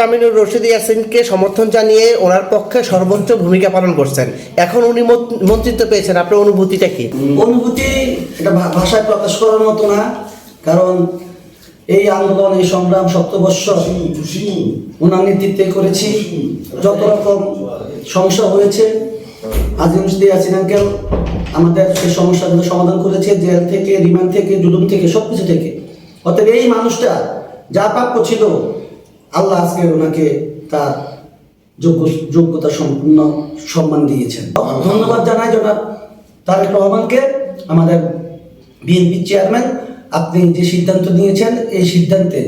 আমিনুর রশিদ ইয়াসিনকে সমর্থন জানিয়ে ওনার পক্ষে সর্বোচ্চ ভূমিকা পালন করছেন, এখন উনি মন্ত্রিত্ব পেয়েছেন, আপনার অনুভূতিটা কি? অনুভূতি এটা ভাষায় প্রকাশ করার মতো না, কারণ এই আন্দোলন, এই সংগ্রাম 7 বৎসর ওনার নেতৃত্বে করেছি। যত রকম সমস্যা হয়েছে হাজী রশিদ ইয়াসিন আঙ্কেল আমাদের সেই সমস্যাগুলো সমাধান করেছে, জেল থেকে, রিমান্ড থেকে, জুলুম থেকে, সবকিছু থেকে। অতএব এই মানুষটা যা প্রাপ্য ছিল আল্লাহ আজকে ওনাকে তার যোগ্যতা সম্পূর্ণ সম্মান দিয়েছেন। ধন্যবাদ জানাই জনাব তারেক রহমানকে, আমাদের বিএনপি চেয়ারম্যান। আপনি যে সিদ্ধান্ত নিয়েছেন, এই সিদ্ধান্তে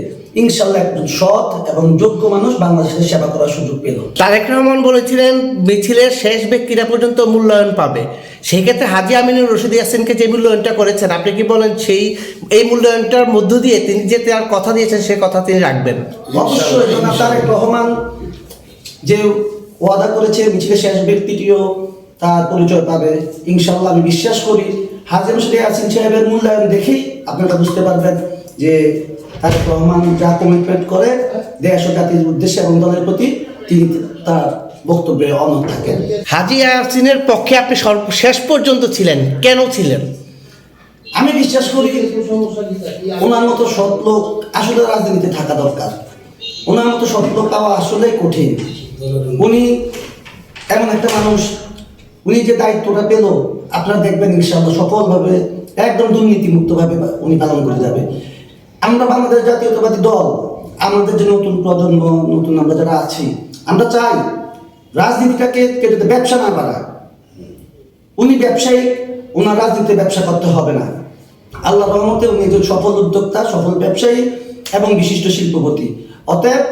ইনশাল্লাহ একজন সৎ এবং যোগ্য মানুষ বাংলাদেশের সেবা করার সুযোগ পেল। তারেক রহমান বলেছিলেন মিছিলের শেষ ব্যক্তিরা পর্যন্ত মূল্যায়ন পাবে, সেই ক্ষেত্রে হাজী আমিনুর রশিদ ইয়াসিনকে যে মূল্যায়নটা করেছেন, আপনি কি বলেন এই মূল্যায়নটার মধ্য দিয়ে তিনি যে তার কথা দিয়েছেন সে কথা তিনি রাখবেন? অবশ্যই জনাব তারেক রহমান যে ওয়াদা করেছে মিছিলের শেষ ব্যক্তিটিও তার পরিচয় পাবে, ইনশাল্লাহ আমি বিশ্বাস করি। হাজী রশিদ ইয়াসিন সাহেবের মূল্যায়ন দেখেই আপনারা বুঝতে পারবেন যে তারেক রহমান যা কমিটমেন্ট করে দেশ ও জাতির উদ্দেশ্যে এবং দলের প্রতি, তিনি তার বক্তব্যে অনড় থাকেন। হাজী ইয়াসিনের পক্ষে আপনি শেষ পর্যন্ত ছিলেন, কেন ছিলেন? আমি বিশ্বাস করি ওনার মতো সৎ লোক আসলে রাজনীতিতে থাকা দরকার। ওনার মতো সৎ লোক পাওয়া আসলে কঠিন। উনি এমন একটা মানুষ, উনি যে দায়িত্বটা পেল আপনারা দেখবেন ইনশাআল্লাহ সফলভাবে, একদম দুর্নীতিমুক্তভাবে উনি পালন করে যাবে। আমরা বাংলাদেশ জাতীয়তাবাদী দল, আমাদের যে নতুন প্রজন্ম, নতুন আমরা যারা আছি, আমরা চাই রাজনীতিটাকে যাতে ব্যবসা না বাড়ায়। উনি ব্যবসায়ী, ওনার রাজনীতিতে ব্যবসা করতে হবে না। আল্লাহ রহমতে উনি একজন সফল উদ্যোক্তা, সফল ব্যবসায়ী এবং বিশিষ্ট শিল্পপতি। অতএব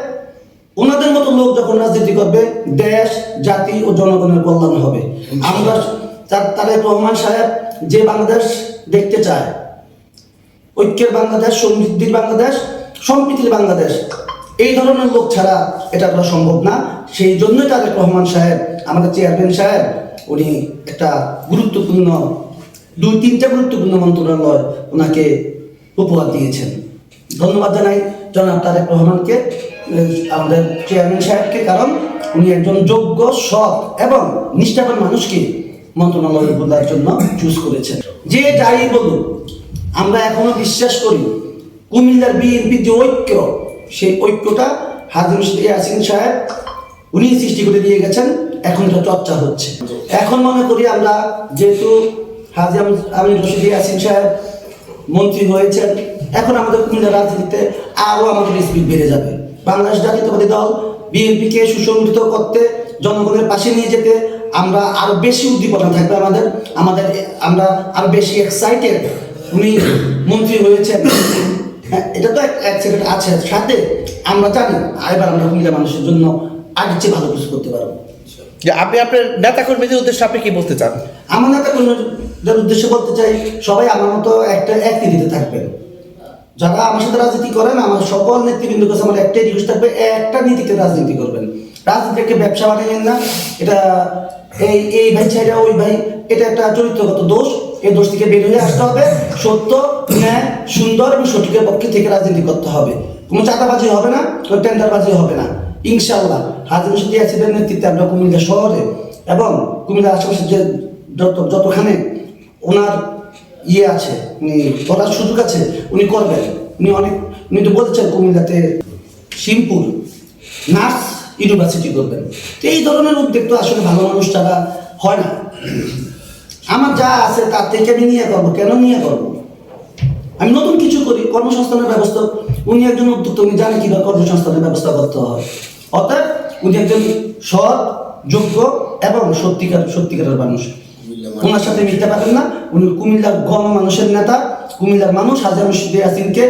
ওনাদের মতো লোক যখন রাজনীতি করবে, দেশ, জাতি ও জনগণের কল্যাণ হবে। আমরা তারেক রহমান সাহেব যে বাংলাদেশ দেখতে চায়, ঐক্যের বাংলাদেশ, সমৃদ্ধির বাংলাদেশ, সম্প্রীতির বাংলাদেশ, এই ধরনের লোক ছাড়া এটা করা সম্ভব না। সেই জন্যই তারেক রহমান সাহেব, আমাদের চেয়ারম্যান সাহেব, উনি একটা গুরুত্বপূর্ণ 2-3টা গুরুত্বপূর্ণ মন্ত্রণালয় ওনাকে উপহার দিয়েছেন। ধন্যবাদ জানাই জনাব তারেক রহমানকে, আমাদের চেয়ারম্যান সাহেবকে, কারণ উনি একজন যোগ্য, সৎ এবং নিষ্ঠাবান মানুষকে মন্ত্রণালয়গুলোর জন্য চুজ করেছেন। যে যাই বলুন, আমরা এখনো বিশ্বাস করি কুমিল্লার বিএনপির যে ঐক্য, সেই ঐক্যটা হাজী রশিদ ইয়াসিন সাহেব উনি সৃষ্টি করে দিয়ে গেছেন। এখন এটা চর্চা হচ্ছে। এখন মনে করি আমরা, যেহেতু হাজী আমিনুর রশিদ ইয়াসিন সাহেব মন্ত্রী হয়েছেন, এখন আমাদের কুমিল্লার রাজনীতিতে আরও আমাদের স্পিড বেড়ে যাবে। বাংলাদেশ জাতীয়তাবাদী দল বিএনপিকে সুসংগঠিত করতে, জনগণের পাশে নিয়ে যেতে আমরা আরো বেশি উদ্দীপনা থাকবে আমাদের আমরা আরো বেশি এক্সাইটেড। উনি মন্ত্রী হয়েছেন, এটা তো এক সেকেন্ড আছে, সাথে আমরা জানি এবার আমরা কুমিল্লা মানুষের জন্য আগের চেয়ে ভালো কিছু করতে পারবো। আপনি আপনার নেতা কর্মীদের উদ্দেশ্যে আপনি কি বলতে চান? আমার নেতা কর্মীদের উদ্দেশ্যে বলতে চাই, সবাই আমার মতো একটা নীতিতে থাকবেন। যারা আমার সাথে রাজনীতি করেন, আমার সকল নেতৃবৃন্দের কাছে আমার একটাই রিকোয়েস্ট থাকবে, একটা নীতিতে রাজনীতি করবেন। রাজনীতিকে ব্যবসা বানাবেন না। এটা এই ভাই ছাইরা ওই ভাই, এটা একটা চরিত্রগত দোষ। এই দোষ থেকে বের হয়ে আসতে হবে। সত্য, ন্যায়, সুন্দর এবং সঠিকের পক্ষে থেকে রাজনীতি করতে হবে। কোনো চাঁদাবাজি হবে না, কোনো টেন্ডারবাজি হবে না। ইনশাআল্লাহ হাজী রশিদ ইয়াসিনের নেতৃত্বে আমরা কুমিল্লা শহরে এবং কুমিল্লার আশেপাশে যে যতখানে ওনার আছে, উনি করার সুযোগ আছে, উনি করবেন। উনি তো বলছেন কুমিল্লাতে শিবপুর নার্স ইউনিভার্সিটি করবেন। তো এই ধরনের উদ্যোগ তো আসলে ভালো মানুষ ছাড়া হয় না। আমার যা আছে তার থেকে আমি নিয়ে করবো, কেন নিয়ে করবো? আমি নতুন কিছু করি, কর্মসংস্থানের ব্যবস্থা। উনি একজন উদ্যোক্তা, উনি জানে কিভাবে কর্মসংস্থানের ব্যবস্থা করতে হয়। অর্থাৎ উনি একজন সৎ, যোগ্য এবং সত্যিকারের মানুষ। ওনার সাথে মিলতে পারেন না। উনি কুমিল্লার গণমানুষের নেতা। কুমিল্লার মানুষ হাজী রশিদ ইয়াসিনকে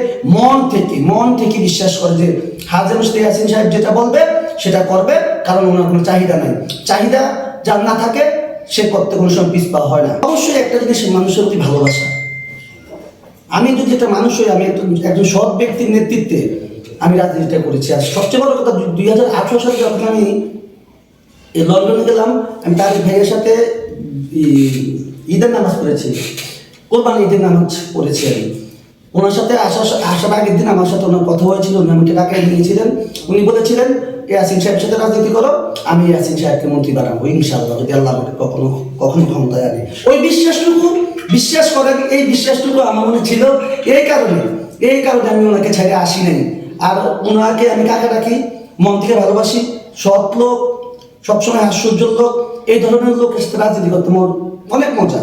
মন থেকে বিশ্বাস করে যে হাজী রশিদ ইয়াসিন সাহেব যেটা বলবে সেটা করবে, কারণ ওনার কোনো চাহিদা নাই। চাহিদা যার না থাকে সে করতে কোনো সময় পিছপা হয় না। অবশ্যই একটা জিনিস, মানুষের প্রতি ভালোবাসা। আমি যদি একটা মানুষ হই, আমি একজন সৎ ব্যক্তির নেতৃত্বে আমি রাজনীতিটা করেছি। আর সবচেয়ে বড় কথা, 2018 সালে যখন আমি লন্ডনে গেলাম, আমি তার ভাইয়ের সাথে ঈদের নামাজ পড়েছি, কোরবানি ঈদের নামাজ পড়েছি আমি। ওনার সাথে আসার আগের দিন আমার সাথে ওনার কথা হয়েছিল, উনি আমাকে ঢাকায় নিয়েছিলেন। উনি বলেছিলেন ইয়াসিন সাহেবের সাথে রাজনীতি করো, আমি ইয়াসিন সাহেবকে মন্ত্রী বানাবো ইনশাআল্লাহ, যদি আল্লাহ আমাকে কখনো ক্ষমতায় আনে। ওই বিশ্বাস করেন, এই বিশ্বাসটুকু আমার মনে ছিল। এই কারণে আমি ওনাকে ছেড়ে আসি নাই। আর ওনাকে আমি কাকে রাখি, মন থেকে ভালোবাসি, সৎ লোক, সবসময় আশ্চর্য লোক, এই ধরনের লোকের সাথে রাজনীতি করতে আমার অনেক মজা।